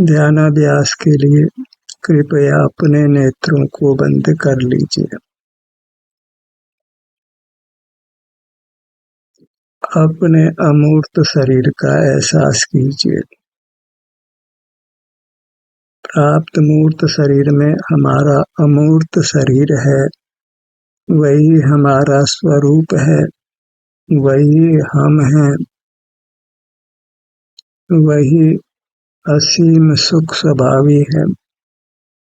ध्यानाभ्यास के लिए कृपया अपने नेत्रों को बंद कर लीजिए। अपने अमूर्त शरीर का एहसास कीजिए। प्राप्त मूर्त शरीर में हमारा अमूर्त शरीर है, वही हमारा स्वरूप है, वही हम हैं, वही असीम सुख स्वभावी है।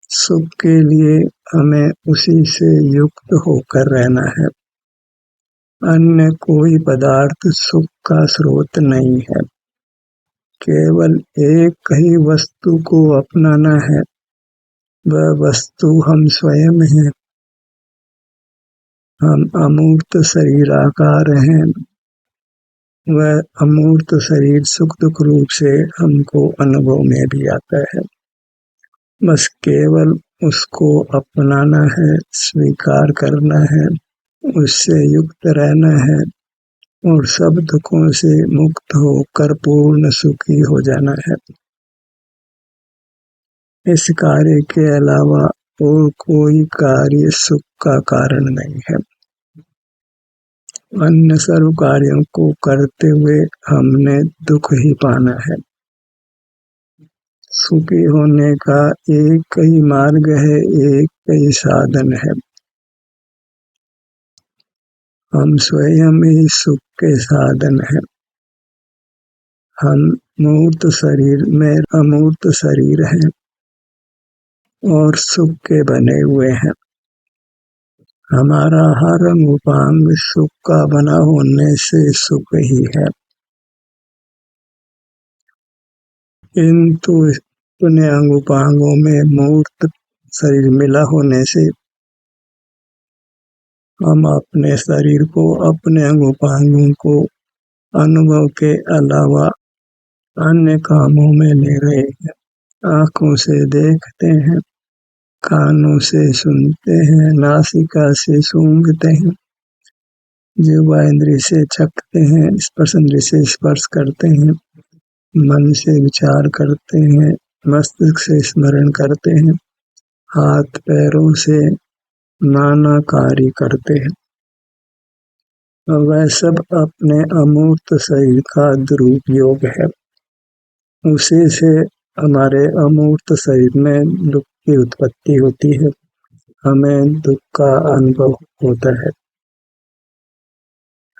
सुख के लिए हमें उसी से युक्त होकर रहना है। अन्य कोई पदार्थ सुख का स्रोत नहीं है। केवल एक ही वस्तु को अपनाना है, वह वस्तु हम स्वयं हैं। हम अमूर्त शरीर आकार हैं। वह अमूर्त शरीर सुख दुख रूप से हमको अनुभव में भी आता है। बस केवल उसको अपनाना है, स्वीकार करना है, उससे युक्त रहना है और सब दुखों से मुक्त होकर पूर्ण सुखी हो जाना है। इस कार्य के अलावा और कोई कार्य सुख का कारण नहीं है। अन्य सर्व कार्यों को करते हुए हमने दुख ही पाना है। सुखी होने का एक ही मार्ग है, एक ही साधन है। हम स्वयं ही सुख के साधन हैं। हम मूर्त शरीर में अमूर्त शरीर हैं और सुख के बने हुए हैं। हमारा हर अंग उपांग सुख का बना होने से सुख ही है। किंतु अपने अंग उपांगों में मूर्त शरीर मिला होने से हम अपने शरीर को, अपने अंग उपांगों को अनुभव के अलावा अन्य कामों में ले रहे हैं। आँखों से देखते हैं, कानों से सुनते हैं, नासिका से सूंघते हैं, जिह्वा इंद्रिय से चखते हैं, स्पर्श इंद्रिय से स्पर्श करते हैं, मन से विचार करते हैं, मस्तिष्क से स्मरण करते हैं, हाथ पैरों से नाना कार्य करते हैं। वह सब अपने अमूर्त शरीर का दुरुपयोग है। उसी से हमारे अमूर्त शरीर में दुख की उत्पत्ति होती है, हमें दुख का अनुभव होता है।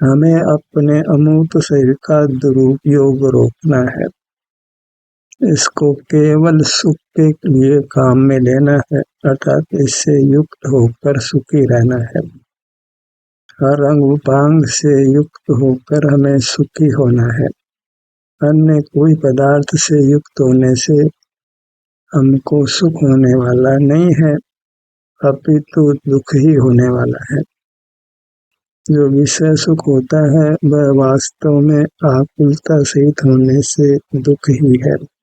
हमें अपने अमूर्त शरीर का दुरुपयोग रोकना है। इसको केवल सुख के लिए काम में लेना है, अर्थात इससे युक्त होकर सुखी रहना है। हर अंग उपांग से युक्त होकर हमें सुखी होना है। अन्य कोई पदार्थ से युक्त होने से हमको सुख होने वाला नहीं है, अपितु दुख ही होने वाला है। जो विषय सुख होता है वह वास्तव में आकुलता सहित होने से दुख ही है।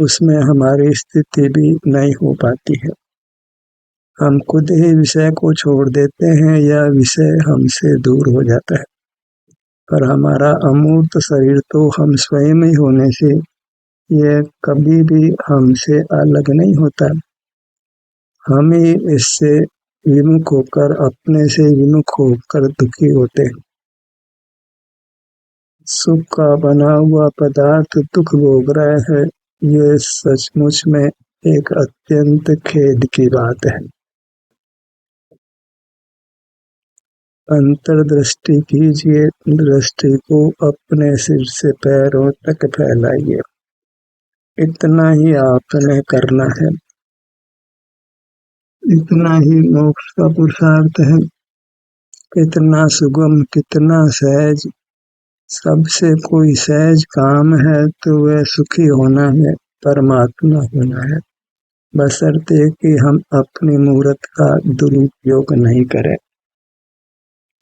उसमें हमारी स्थिति भी नहीं हो पाती है। हम खुद ही विषय को छोड़ देते हैं या विषय हमसे दूर हो जाता है। पर हमारा अमूर्त शरीर तो हम स्वयं ही होने से यह कभी भी हमसे अलग नहीं होता। हम ही इससे विमुख होकर, अपने से विमुख होकर दुखी होते हैं। सुख का बना हुआ पदार्थ दुख भोग रहा है, ये सचमुच में एक अत्यंत खेद की बात है। अंतर्दृष्टि कीजिए, दृष्टि को अपने सिर से पैरों तक फैलाइए। इतना ही आपने करना है। इतना ही मोक्ष का पुरुषार्थ है। कितना सुगम, कितना सहज। सबसे कोई सहज काम है तो वह सुखी होना है, परमात्मा होना है, बशर्ते कि हम अपनी मूर्त का दुरुपयोग नहीं करें।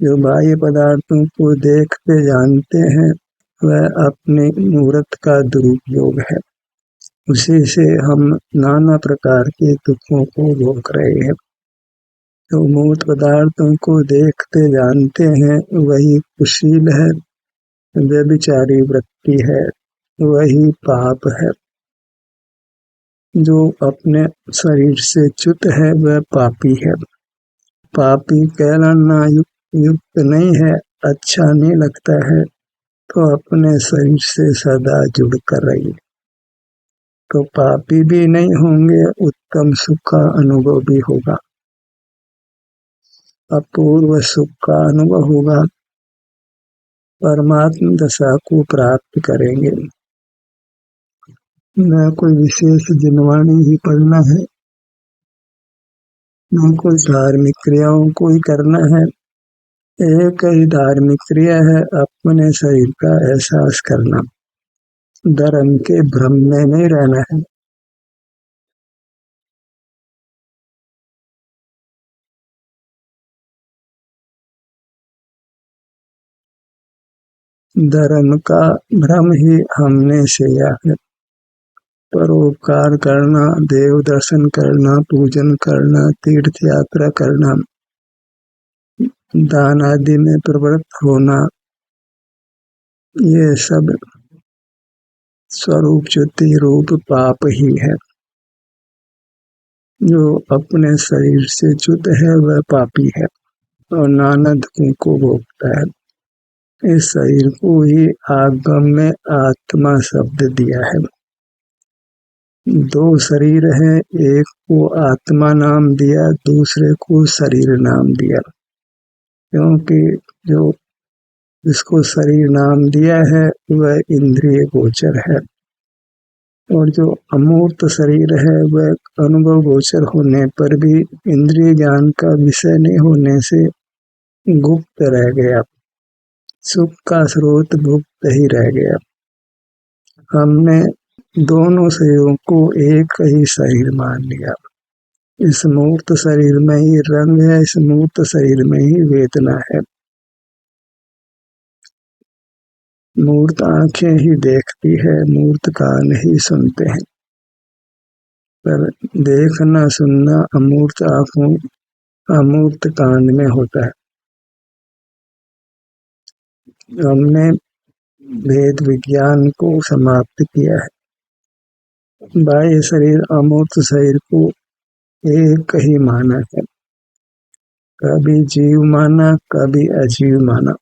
जो बाह्य पदार्थों को देखते जानते हैं वह अपनी मूर्त का दुरुपयोग है। उसी से हम नाना प्रकार के दुखों को भोग रहे हैं। जो मूर्त पदार्थों को देखते जानते हैं वही कुशील है, व्यभिचारी वृत्ति है, वही पाप है। जो अपने शरीर से च्युत है वह पापी है। पापी कहलाना युक्त नहीं है, अच्छा नहीं लगता है, तो अपने शरीर से सदा जुड़ कर रहिए, तो पापी भी नहीं होंगे, उत्तम सुख का अनुभव भी होगा, अपूर्व सुख का अनुभव होगा, परमात्म दशा को प्राप्त करेंगे। न कोई विशेष जिनवाणी ही पढ़ना है, न कोई धार्मिक क्रियाओं को ही करना है। एक ही धार्मिक क्रिया है, अपने शरीर का एहसास करना, धर्म के भ्रम में नहीं रहना है। धर्म का भ्रम ही हमने सेया है। परोपकार करना, देव दर्शन करना, पूजन करना, तीर्थ यात्रा करना, दान आदि में प्रवृत्त होना, ये सब स्वरूप च्युति रूप पाप ही है। जो अपने शरीर से च्युत है वह पापी है और नाना दुखों को भोगता है। इस शरीर को ही आगम में आत्मा शब्द दिया है। दो शरीर हैं, एक को आत्मा नाम दिया, दूसरे को शरीर नाम दिया, क्योंकि जो जिसको शरीर नाम दिया है वह इंद्रिय गोचर है और जो अमूर्त शरीर है वह अनुभव गोचर होने पर भी इंद्रिय ज्ञान का विषय नहीं होने से गुप्त रह गया, सुख का स्रोत गुप्त ही रह गया। हमने दोनों शरीरों को एक ही शरीर मान लिया। इस मूर्त शरीर में ही रंग है, इस मूर्त शरीर में ही वेदना है। मूर्त आंखें ही देखती है, मूर्त कान ही सुनते हैं, पर देखना सुनना अमूर्त आंखों अमूर्त कान में होता है। हमने भेद विज्ञान को समाप्त किया है। बाह्य शरीर अमूर्त शरीर को एक ही माना है, कभी जीव माना, कभी अजीव माना।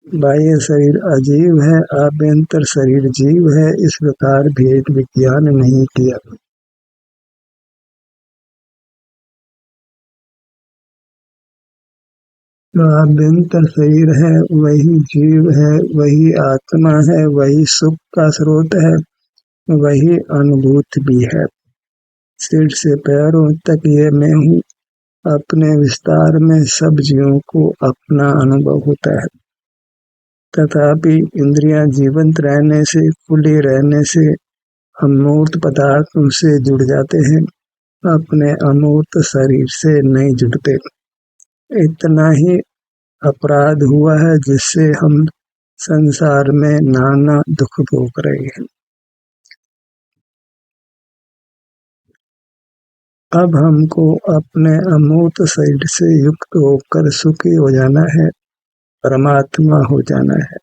बाह्य शरीर अजीव है, आभ्यंतर शरीर जीव है, इस प्रकार भेद विज्ञान नहीं किया। आभ्यंतर शरीर है वही जीव है, वही आत्मा है, वही सुख का स्रोत है, वही अनुभूत भी है। सिर से पैरों तक ये मैं हूँ, अपने विस्तार में सब जीवों को अपना अनुभव होता है। तथापि इंद्रियां जीवंत रहने से, खुली रहने से अमूर्त पदार्थों से जुड़ जाते हैं, अपने अमूर्त शरीर से नहीं जुड़ते। इतना ही अपराध हुआ है जिससे हम संसार में नाना दुख भोग रहे हैं। अब हमको अपने अमूर्त शरीर से युक्त होकर सुखी हो जाना है, परमात्मा हो जाना है।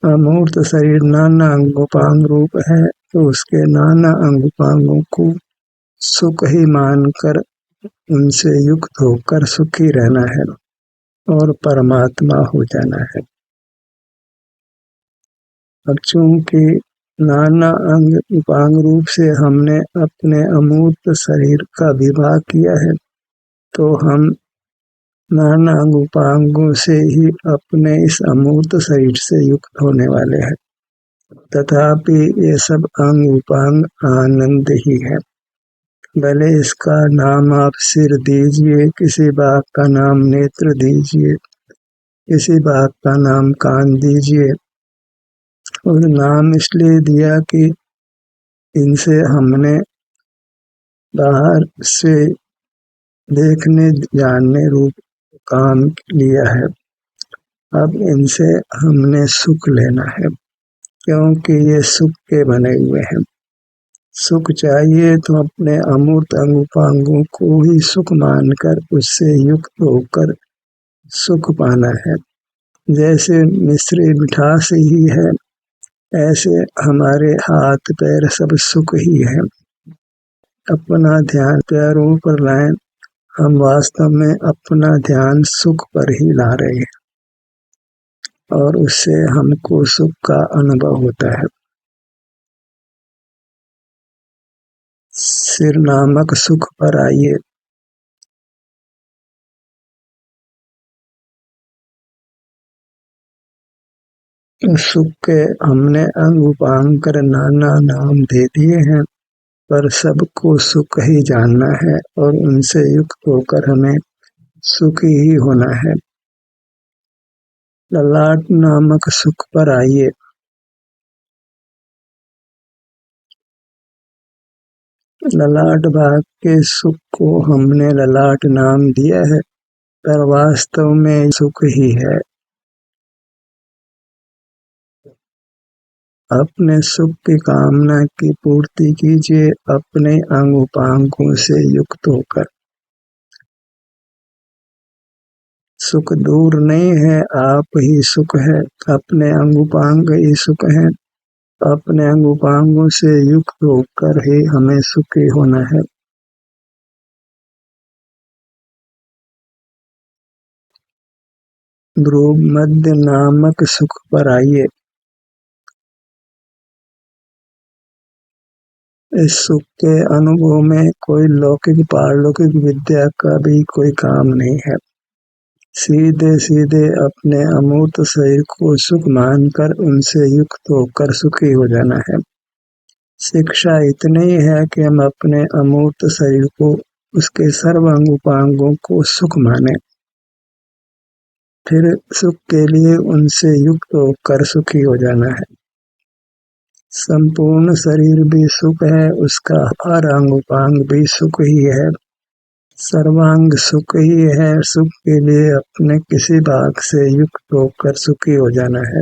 अमूर्त शरीर नाना अंगोपांग रूप है, तो उसके नाना अंगोपांगों को सुख ही मानकर उनसे युक्त होकर सुखी रहना है और परमात्मा हो जाना है। अब चूंकि नाना अंग उपांग रूप से हमने अपने अमूर्त शरीर का विभाग किया है, तो हम नाना अंग उपांगों से ही अपने इस अमूर्त शरीर से युक्त होने वाले हैं। तथापि ये सब अंग उपांग आनंद ही है। भले इसका नाम आप सिर दीजिए, किसी बाघ का नाम नेत्र दीजिए, किसी बाघ का नाम कान दीजिए, और नाम इसलिए दिया कि इनसे हमने बाहर से देखने जानने रूप काम लिया है। अब इनसे हमने सुख लेना है, क्योंकि ये सुख के बने हुए हैं। सुख चाहिए तो अपने अमूर्त अंगोपांगों को ही सुख मानकर उससे युक्त होकर सुख पाना है। जैसे मिश्री मिठास ही है, ऐसे हमारे हाथ पैर सब सुख ही है। अपना ध्यान पैरों पर लाएं, हम वास्तव में अपना ध्यान सुख पर ही ला रहे हैं और उससे हमको सुख का अनुभव होता है। सिर नामक सुख पर आइए। उस सुख के हमने अंग उपांग कर नाना नाम दे दिए हैं, पर सबको सुख ही जानना है और उनसे युक्त होकर हमें सुखी ही होना है। ललाट नामक सुख पर आइए। ललाट भाग के सुख को हमने ललाट नाम दिया है, पर वास्तव में सुख ही है। अपने सुख की कामना की पूर्ति कीजिए अपने अंग उपांगों से युक्त होकर। सुख दूर नहीं है, आप ही सुख है। अपने अंग उपांग ही सुख है। अपने अंग उपांगों से युक्त होकर ही हमें सुखी होना है। ध्रुव मध्य नामक सुख पर आइए। इस सुख के अनुभव में कोई लौकिक पारलौकिक विद्या का भी कोई काम नहीं है। सीधे सीधे अपने अमूर्त शरीर को सुख मानकर उनसे युक्त होकर सुखी हो जाना है। शिक्षा इतनी है कि हम अपने अमूर्त शरीर को, उसके सर्व अंग उपांगों को सुख माने, फिर सुख के लिए उनसे युक्त होकर सुखी हो जाना है। संपूर्ण शरीर भी सुख है, उसका हर अंग उपांग भी सुख ही है। सर्वांग सुख ही है। सुख के लिए अपने किसी भाग से युक्त होकर सुखी हो जाना है।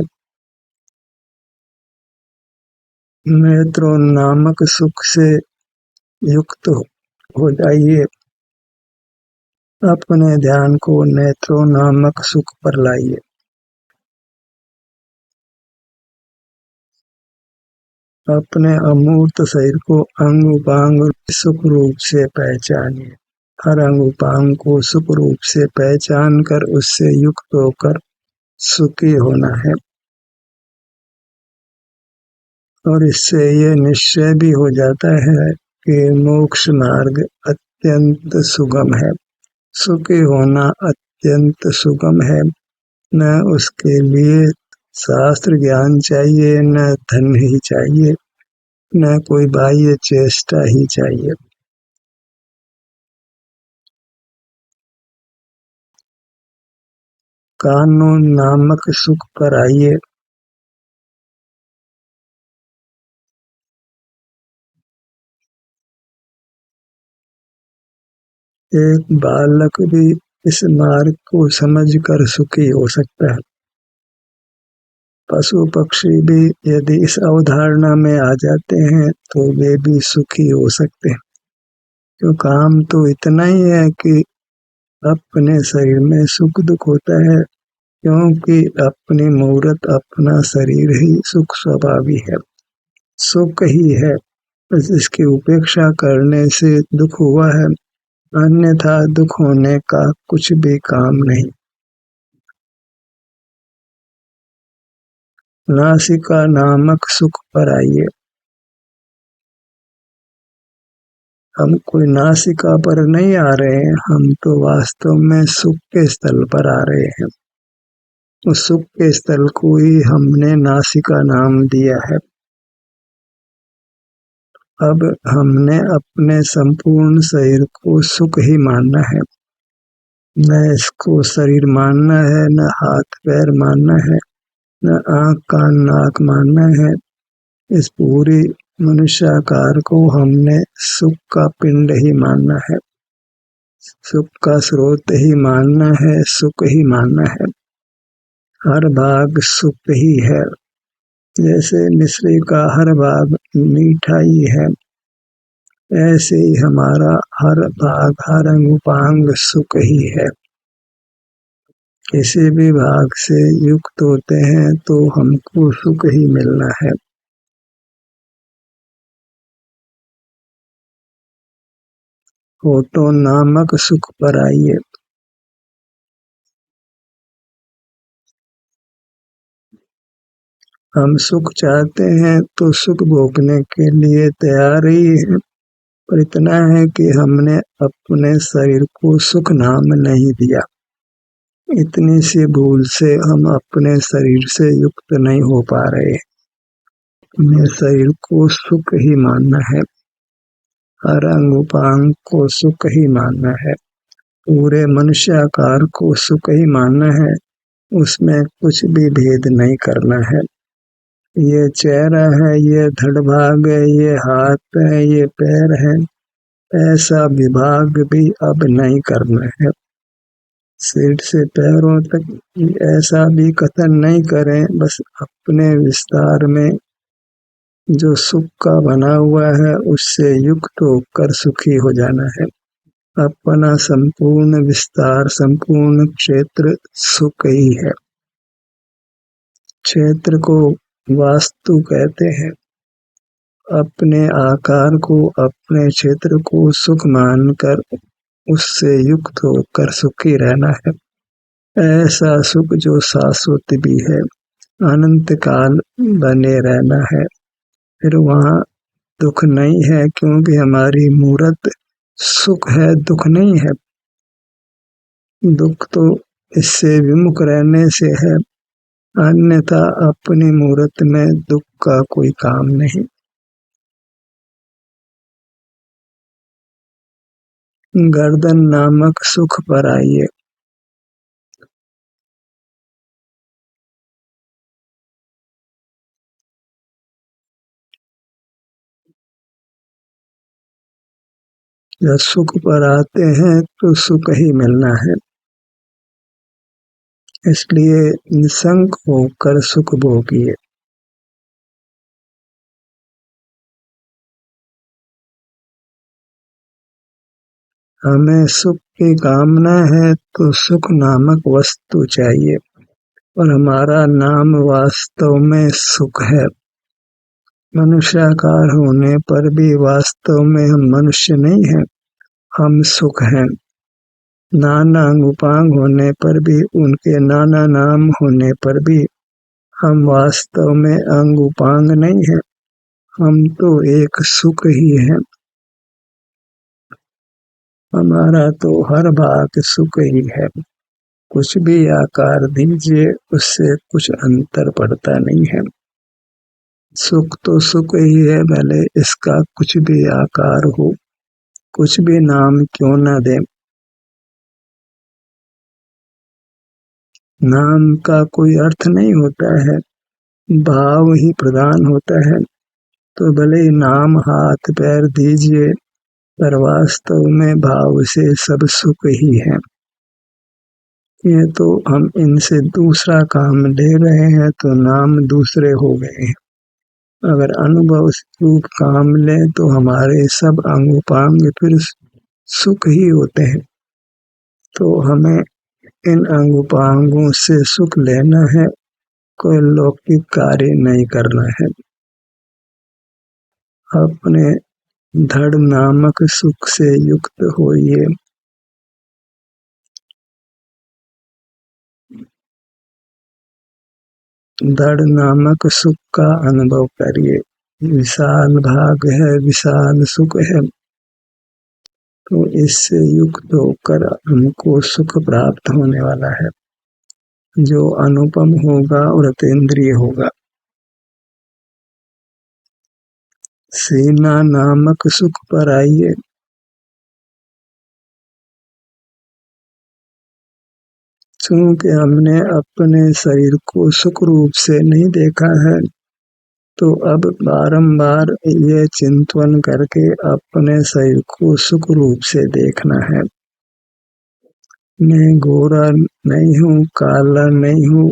नेत्रों नामक सुख से युक्त हो जाइए। अपने ध्यान को नेत्रों नामक सुख पर लाइए। अपने अमूर्त शरीर को अंग उपांग सुख रूप से पहचानिए। हर अंग उपांग को सुख रूप से पहचान कर उससे युक्त होकर सुखी होना है। और इससे ये निश्चय भी हो जाता है कि मोक्ष मार्ग अत्यंत सुगम है। सुखी होना अत्यंत सुगम है। न उसके लिए शास्त्र ज्ञान चाहिए, न धन ही चाहिए, न कोई बाह्य चेष्टा ही चाहिए। कानून नामक सुख पर आइए। एक बालक भी इस मार्ग को समझकर सुखी हो सकता है। पशु पक्षी भी यदि इस अवधारणा में आ जाते हैं तो वे भी सुखी हो सकते हैं। तो काम तो इतना ही है कि अपने शरीर में सुख दुख होता है, क्योंकि अपनी मूर्त अपना शरीर ही सुख स्वभावी है, सुख ही है। बस इसकी उपेक्षा करने से दुख हुआ है, अन्यथा दुख होने का कुछ भी काम नहीं। नासिका नामक सुख पर आइए। हम कोई नासिका पर नहीं आ रहे हैं, हम तो वास्तव में सुख के स्थल पर आ रहे हैं। उस सुख के स्थल को ही हमने नासिका नाम दिया है। अब हमने अपने संपूर्ण शरीर को सुख ही मानना है। न इसको शरीर मानना है, न हाथ पैर मानना है, न आँख कान नाक मानना है। इस पूरी मनुष्याकार को हमने सुख का पिंड ही मानना है, सुख का स्रोत ही मानना है, सुख ही मानना है। हर भाग सुख ही है। जैसे मिश्री का हर भाग मीठा ही है, ऐसे ही हमारा हर भाग हर अंग उपांग सुख ही है। किसी भी भाग से युक्त होते हैं तो हमको सुख ही मिलना है। फोटो नामक सुख पर आइए। हम सुख चाहते हैं तो सुख भोगने के लिए तैयार ही हैं, पर इतना है कि हमने अपने शरीर को सुख नाम नहीं दिया। इतनी सी भूल से हम अपने शरीर से युक्त नहीं हो पा रहे। अपने शरीर को सुख ही मानना है, हर अंग उपांग को सुख ही मानना है, पूरे मनुष्याकार को सुख ही मानना है, उसमें कुछ भी भेद नहीं करना है। ये चेहरा है, ये धड़ भाग है, ये हाथ है, ये पैर है, ऐसा विभाग भी अब नहीं करना है। सिर से पैरों तक ऐसा भी कथन नहीं करें, बस अपने विस्तार में जो सुख का बना हुआ है उससे युक्त होकर सुखी हो जाना है। अपना संपूर्ण विस्तार, संपूर्ण क्षेत्र सुख ही है। क्षेत्र को वास्तु कहते हैं। अपने आकार को, अपने क्षेत्र को सुख मानकर उससे युक्त होकर सुखी रहना है। ऐसा सुख जो शाश्वत भी है, अनंत काल बने रहना है। फिर वहाँ दुख नहीं है, क्योंकि हमारी मूर्त सुख है, दुख नहीं है। दुख तो इससे विमुख रहने से है, अन्यथा अपनी मूर्त में दुख का कोई काम नहीं। गर्दन नामक सुख पर आइए। जब सुख पर आते हैं तो सुख ही मिलना है, इसलिए निसंक होकर सुख भोगिए। हमें सुख की कामना है तो सुख नामक वस्तु चाहिए, और हमारा नाम वास्तव में सुख है। मनुष्याकार होने पर भी वास्तव में हम मनुष्य नहीं हैं, हम सुख हैं। नाना अंग उपांग होने पर भी, उनके नाना नाम होने पर भी हम वास्तव में अंग उपांग नहीं हैं, हम तो एक सुख ही हैं। हमारा तो हर भाग सुख ही है। कुछ भी आकार दीजिए, उससे कुछ अंतर पड़ता नहीं है। सुख तो सुख ही है, भले इसका कुछ भी आकार हो, कुछ भी नाम क्यों न दे। नाम का कोई अर्थ नहीं होता है, भाव ही प्रधान होता है। तो भले नाम हाथ पैर दीजिए, पर वास्तव में भाव से सब सुख ही है। ये तो हम इनसे दूसरा काम ले रहे हैं तो नाम दूसरे हो गए हैं। अगर अनुभव रूप काम ले तो हमारे सब अंग उपांग फिर सुख ही होते हैं। तो हमें इन अंग उपांगों से सुख लेना है, कोई लौकिक कार्य नहीं करना है। अपने धड़ नामक सुख से युक्त होइए। धड़ नामक सुख का अनुभव करिए। विशाल भाग है, विशाल सुख है, तो इससे युक्त होकर हमको सुख प्राप्त होने वाला है, जो अनुपम होगा और अतीन्द्रिय होगा। सीना नामक सुख पर आइए। चूंकि हमने अपने शरीर को सुख रूप से नहीं देखा है, तो अब बारंबार ये चिंतन करके अपने शरीर को सुख रूप से देखना है। मैं गोरा नहीं हूँ, काला नहीं हूँ,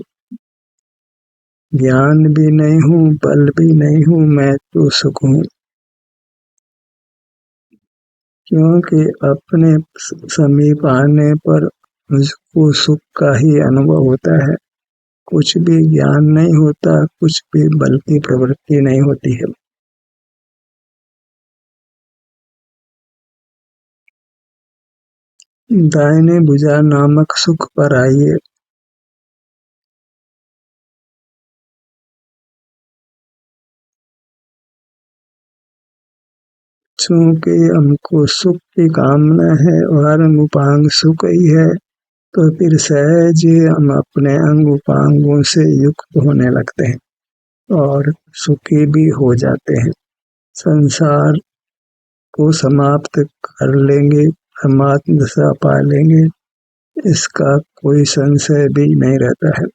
ज्ञान भी नहीं हूँ, बल भी नहीं हूँ, मैं तो सुख हूँ। क्योंकि अपने समीप आने पर मुझको सुख का ही अनुभव होता है, कुछ भी ज्ञान नहीं होता, कुछ भी बल की प्रवृत्ति नहीं होती है। दाहिने भुजा नामक सुख पर आइए। चूंकि हमको सुख की कामना है और अंग उपांग सुख ही है, तो फिर सहज ही हम अपने अंग उपांगों से युक्त होने लगते हैं और सुखी भी हो जाते हैं। संसार को समाप्त कर लेंगे, परमात्म दशा पा लेंगे, इसका कोई संशय भी नहीं रहता है।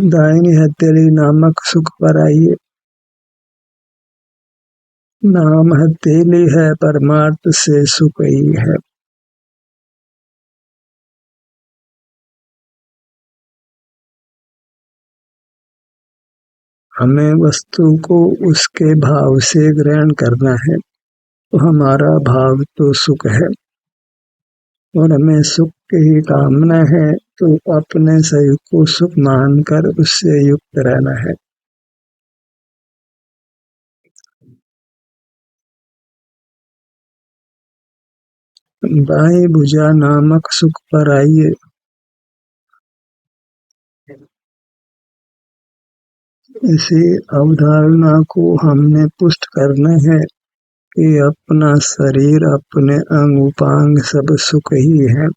दाहिनी हथेली नामक सुख पर आइए। नाम हथेली है, परमार्थ से सुख ही है। हमें वस्तु को उसके भाव से ग्रहण करना है, तो हमारा भाव तो सुख है और हमें सुख की कामना है, तो अपने शरीर को सुख मानकर उससे युक्त रहना है। बाएं भुजा नामक सुख पर आइए। इसी अवधारणा को हमने पुष्ट करना है कि अपना शरीर, अपने अंग उपांग सब सुख ही है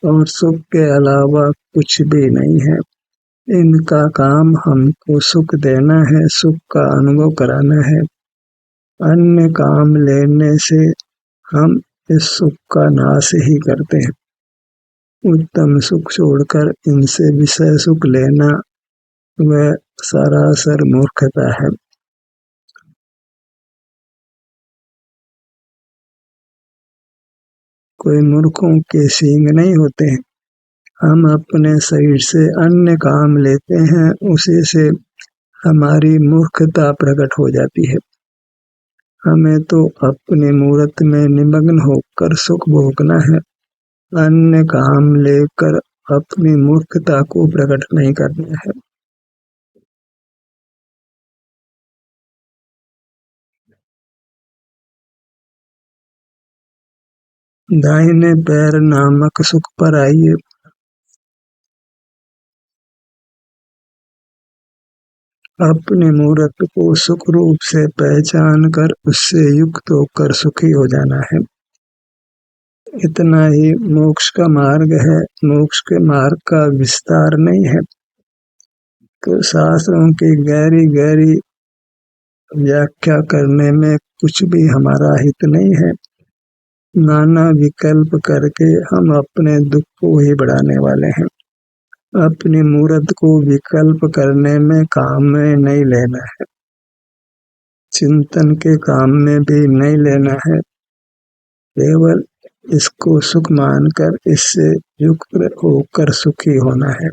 और सुख के अलावा कुछ भी नहीं है। इनका काम हमको सुख देना है, सुख का अनुभव कराना है। अन्य काम लेने से हम इस सुख का नाश ही करते हैं। उत्तम सुख छोड़कर इनसे विषय सुख लेना वह सरासर मूर्खता है। कोई मूर्खों के सींग नहीं होते हैं। हम अपने शरीर से अन्य काम लेते हैं, उसी से हमारी मूर्खता प्रकट हो जाती है। हमें तो अपने मूर्त में निमग्न होकर सुख भोगना है, अन्य काम लेकर अपनी मूर्खता को प्रकट नहीं करना है। दाहिने पैर नामक सुख पर आइए। अपने मूर्त को सुख रूप से पहचान कर उससे युक्त होकर सुखी हो जाना है। इतना ही मोक्ष का मार्ग है। मोक्ष के मार्ग का विस्तार नहीं है, तो शास्त्रों की गहरी गहरी व्याख्या करने में कुछ भी हमारा हित नहीं है। नाना विकल्प करके हम अपने दुख को ही बढ़ाने वाले हैं। अपनी मूर्त को विकल्प करने में काम में नहीं लेना है, चिंतन के काम में भी नहीं लेना है। केवल इसको सुख मानकर इससे युक्त होकर सुखी होना है।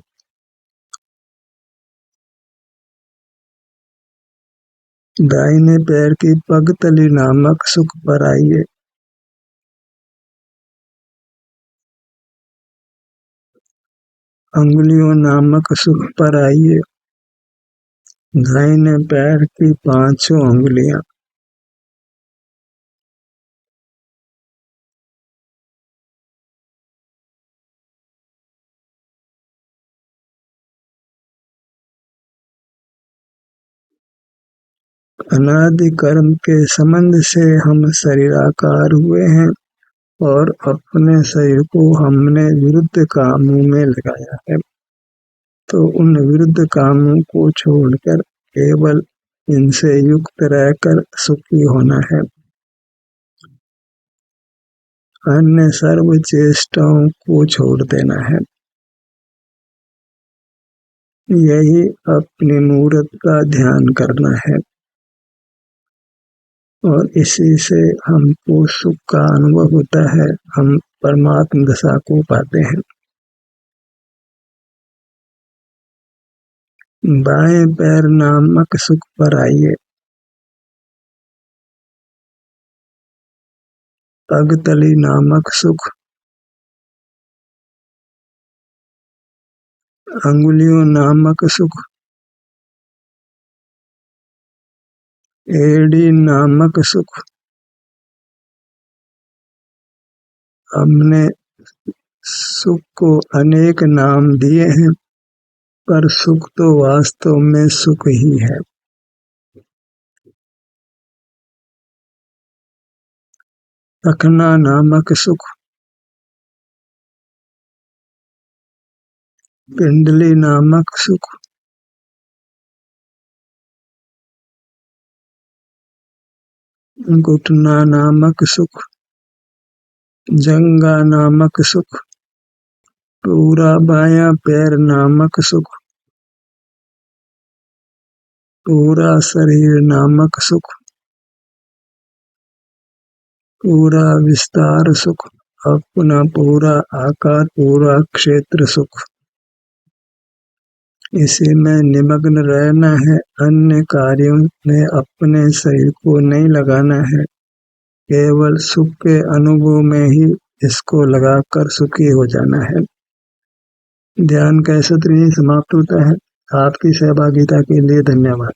दाहिने पैर की पगतली नामक सुख पर आइए। अंगुलियों नामक सुख पर आइए। दाहिने पैर की पांचों अंगुलियां। अनादि कर्म के संबंध से हम शरीराकार हुए हैं और अपने शरीर को हमने विरुद्ध कामों में लगाया है, तो उन विरुद्ध कामों को छोड़कर केवल इनसे युक्त रहकर सुखी होना है। अन्य सर्व चेष्टाओं को छोड़ देना है। यही अपनी मूर्त का ध्यान करना है और इसी से हमको सुख का अनुभव होता है, हम परमात्म दशा को पाते हैं। बाएं पैर नामक सुख पर आइए। पगतली नामक सुख। अंगुलियों नामक सुख। एड़ी नामक सुख। हमने सुख को अनेक नाम दिए हैं, पर सुख तो वास्तव में सुख ही है। रखना नामक सुख, पिंडली नामक सुख, घुटना नामक सुख, जंगा नामक सुख, पूरा बायां पैर नामक सुख, पूरा शरीर नामक सुख, पूरा विस्तार सुख, अपना पूरा आकार, पूरा क्षेत्र सुख। इसी में निमग्न रहना है, अन्य कार्यों में अपने शरीर को नहीं लगाना है, केवल सुख के अनुभव में ही इसको लगाकर सुखी हो जाना है। ध्यान का सत्र यहीं समाप्त होता है। आपकी सहभागिता के लिए धन्यवाद।